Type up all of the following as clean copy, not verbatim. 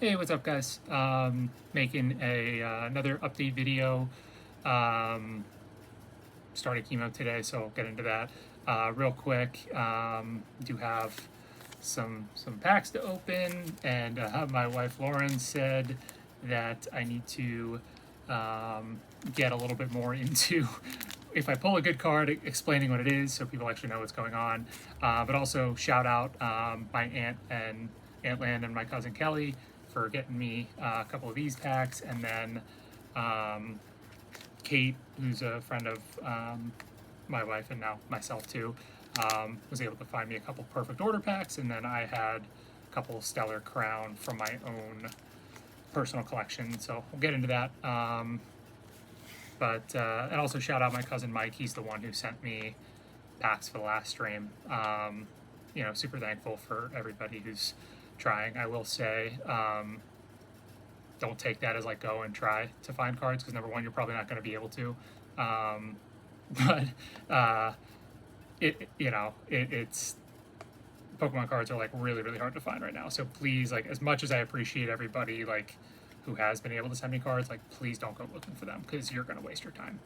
Hey, what's up, guys? Making another update video. Um, Started chemo today, so I'll get into that real quick. Do have some packs to open, and my wife Lauren said that I need to get a little bit more into if I pull a good card, explaining what it is, so people actually know what's going on. But also shout out my Aunt Land and my cousin Kelly for getting me a couple of these packs, and then Kate, who's a friend of my wife and now myself too, was able to find me a couple perfect order packs, and then I had a couple Stellar Crown from my own personal collection. So we'll get into that. And also shout out my cousin Mike. He's the one who sent me packs for the last stream. Super thankful for everybody who's trying. I will say, don't take that as like go and try to find cards, because number one, you're probably not going to be able to. It's Pokemon cards are like really hard to find right now. So please, like, as much as I appreciate everybody like who has been able to send me cards, like, please don't go looking for them, because you're going to waste your time.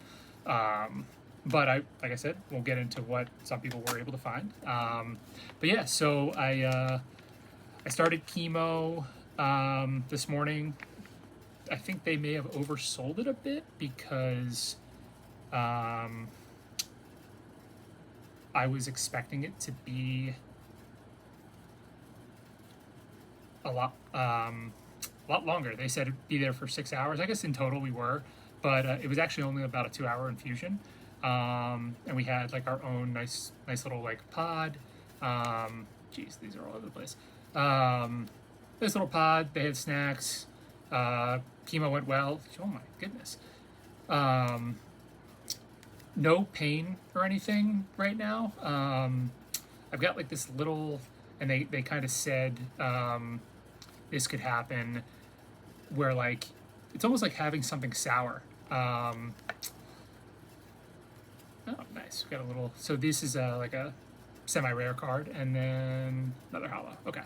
But like I said, we'll get into what some people were able to find. But yeah, so I started chemo this morning. I think they may have oversold it a bit, because I was expecting it to be a lot longer. They said it'd be there for 6 hours. I guess in total we were, but it was actually only about a 2-hour infusion. And we had like our own nice little like pod. Geez, these are all over the place. This little pod, they had snacks. Chemo went well. Oh my goodness. No pain or anything right now. I've got like this little, and they kind of said this could happen where like it's almost like having something sour. Oh, nice. We got a little. So this is like a semi-rare card, and then another hollow. Okay.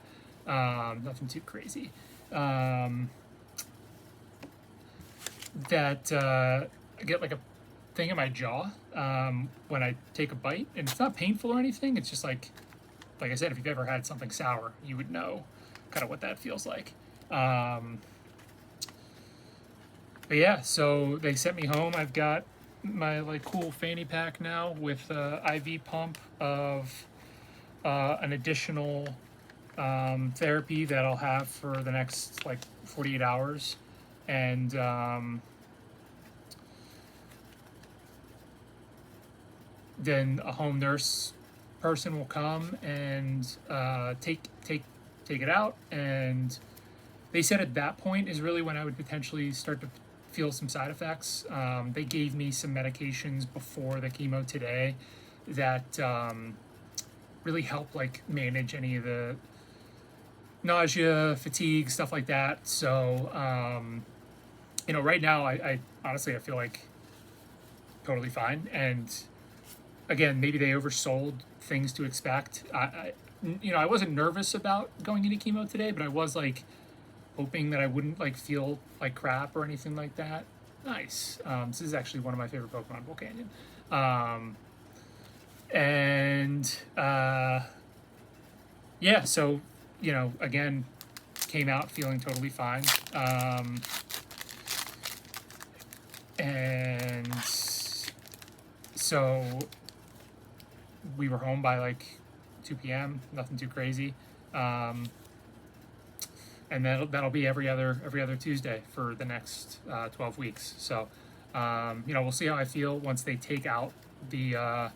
Nothing too crazy. I get like a thing in my jaw when I take a bite, and it's not painful or anything. It's just like I said, if you've ever had something sour, you would know kind of what that feels like. But yeah, so they sent me home. I've got my like cool fanny pack now with IV pump of an additional therapy that I'll have for the next like 48 hours. And then a home nurse person will come and take it out. And they said at that point is really when I would potentially start to feel some side effects. They gave me some medications before the chemo today that really help like manage any of the nausea, fatigue, stuff like that. So right now I honestly I feel like totally fine. And again, maybe they oversold things to expect. I wasn't nervous about going into chemo today, but I was like hoping that I wouldn't like feel like crap or anything like that. Nice. This is actually one of my favorite Pokemon, Volcanion. Yeah, so again, came out feeling totally fine. And so we were home by like 2 p.m. Nothing too crazy. And that'll be every other Tuesday for the next 12 weeks. So we'll see how I feel once they take out the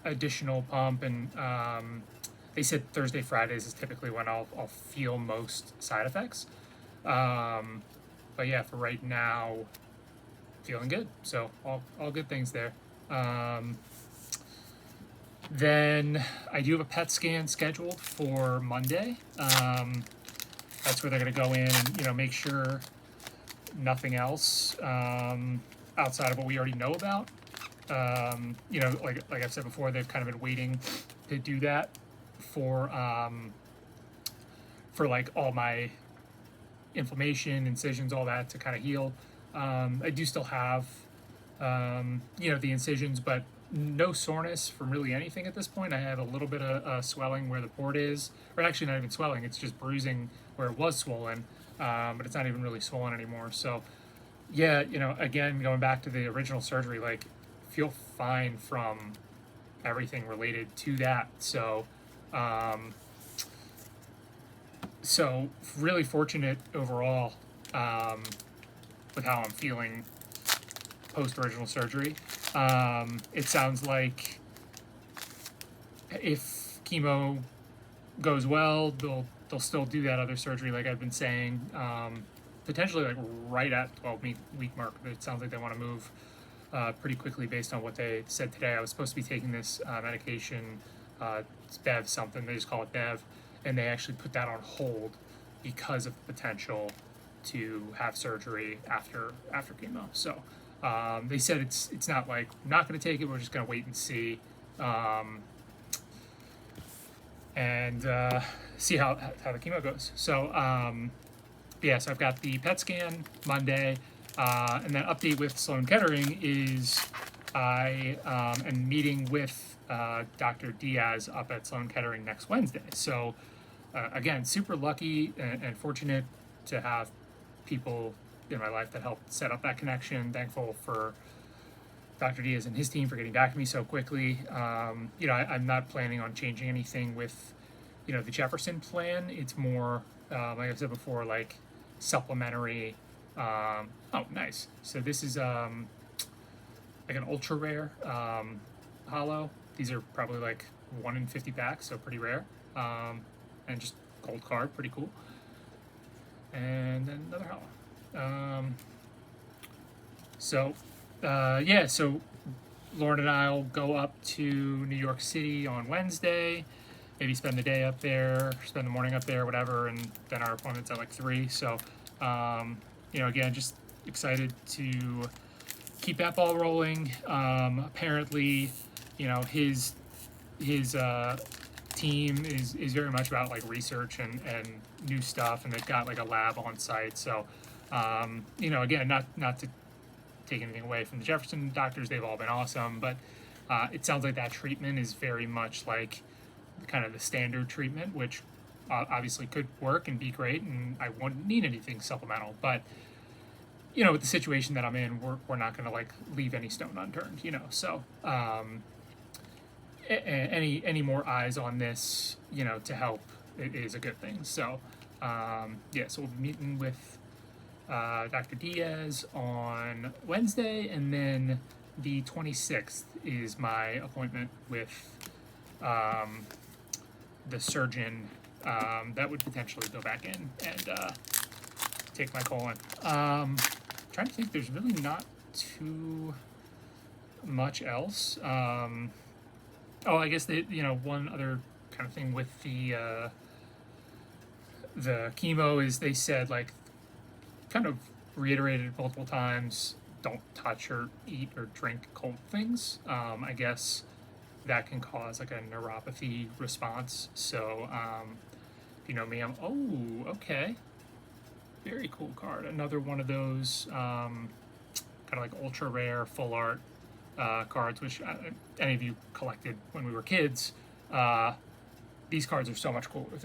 additional pump. And they said Thursday, Fridays is typically when I'll feel most side effects. But yeah, for right now, feeling good. So all good things there. Then I do have a PET scan scheduled for Monday. That's where they're going to go in and make sure nothing else outside of what we already know about. Like I've said before, they've kind of been waiting to do that for like all my inflammation, incisions, all that to kind of heal. I do still have, the incisions, but no soreness from really anything at this point. I have a little bit of swelling where the port is, or actually not even swelling, it's just bruising where it was swollen, but it's not even really swollen anymore. So, yeah, again, going back to the original surgery, like, feel fine from everything related to that. So really fortunate overall with how I'm feeling post original surgery. It sounds like if chemo goes well, they'll still do that other surgery, like I've been saying. Potentially like right at 12-week mark. It sounds like they want to move pretty quickly based on what they said today. I was supposed to be taking this medication, it's Bev something, they just call it Bev, and they actually put that on hold because of the potential to have surgery after chemo. So they said it's not like we're not going to take it, we're just going to wait and see, and see how the chemo goes. So so I've got the PET scan Monday, and then update with Sloan Kettering is I am meeting with Dr. Diaz up at Sloan Kettering next Wednesday. So again, super lucky and fortunate to have people in my life that helped set up that connection. Thankful for Dr. Diaz and his team for getting back to me so quickly. I'm not planning on changing anything with, the Jefferson plan. It's more, like I said before, like supplementary. Oh, nice. So this is like an ultra rare hollow. These are probably like 1 in 50 packs, so pretty rare. And just gold card, pretty cool. And then another hollow. So Lauren and I'll go up to New York City on Wednesday, maybe spend the day up there, spend the morning up there, whatever, and then our appointment's at like 3. So, again, just excited to keep that ball rolling. Apparently, his team is very much about like research and new stuff, and they've got like a lab on site. So, again, not to take anything away from the Jefferson doctors, they've all been awesome, but it sounds like that treatment is very much like kind of the standard treatment, which obviously could work and be great, and I wouldn't need anything supplemental. But with the situation that I'm in, we're not going to like leave any stone unturned. So any more eyes on this, to help is a good thing. So so we'll be meeting with Dr. Diaz on Wednesday, and then the 26th is my appointment with the surgeon that would potentially go back in and take my colon. Trying to think, there's really not too much else. I guess one other kind of thing with the chemo is they said, like, kind of reiterated multiple times, don't touch or eat or drink cold things. I guess that can cause like a neuropathy response. So if you know me, okay, very cool card. Another one of those kind of like ultra rare full art cards, which any of you collected when we were kids. These cards are so much cooler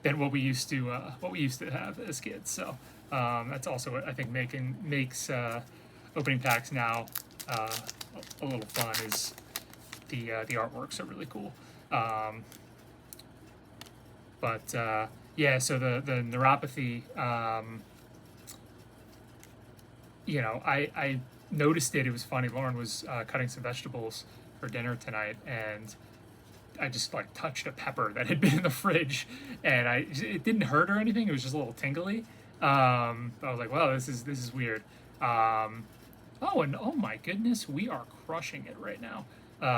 than what we used to have as kids. So that's also what I think makes opening packs now a little fun. Is the artworks are really cool. So the neuropathy, I noticed it. It was funny. Lauren was cutting some vegetables for dinner tonight, and I just like touched a pepper that had been in the fridge, and it didn't hurt or anything. It was just a little tingly. I was like, wow, this is weird. And oh my goodness, we are crushing it right now.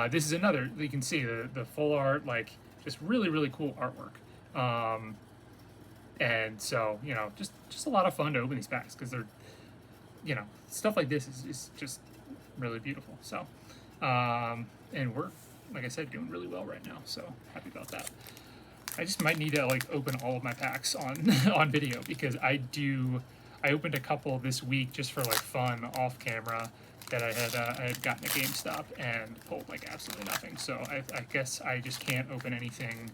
This is another, you can see the full art, like just really, really cool artwork. And so, just a lot of fun to open these packs because they're, stuff like this is just really beautiful. So, and we're, like I said, doing really well right now. So happy about that. I just might need to like open all of my packs on on video, because I opened a couple this week just for like fun off camera that I had gotten at GameStop and pulled like absolutely nothing. So I guess I just can't open anything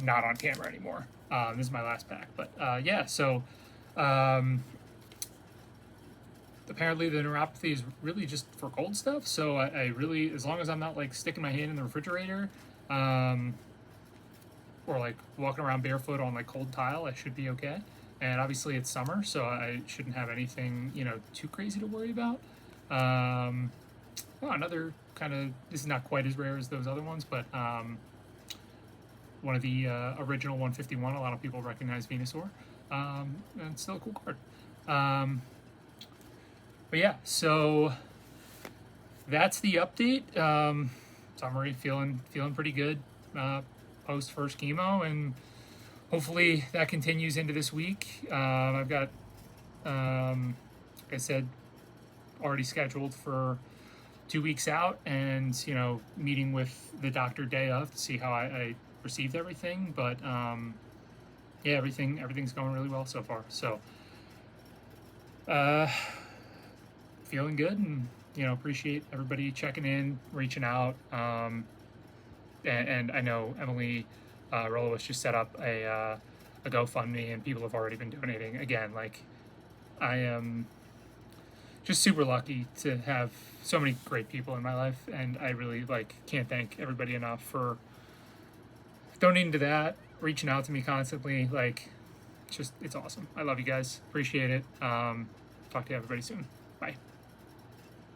not on camera anymore. This is my last pack, but yeah. So apparently the neuropathy is really just for cold stuff. So I really, as long as I'm not like sticking my hand in the refrigerator, or like walking around barefoot on like cold tile, I should be okay. And obviously it's summer, so I shouldn't have anything, you know, too crazy to worry about. Well, another kind of, this is not quite as rare as those other ones, but one of the original 151, a lot of people recognize Venusaur, and it's still a cool card. But yeah, so that's the update. Summary, feeling pretty good post first chemo, and hopefully that continues into this week. I've got, like I said, already scheduled for 2 weeks out, and you know, meeting with the doctor day of to see how I received everything. But yeah, everything's going really well so far. So feeling good, and you know, appreciate everybody checking in, reaching out. And I know Emily Rolowas just set up a GoFundMe, and people have already been donating. Again, like, I am just super lucky to have so many great people in my life, and I really like can't thank everybody enough for donating to that, reaching out to me constantly. Like, it's awesome. I love you guys. Appreciate it. Talk to everybody soon. Bye.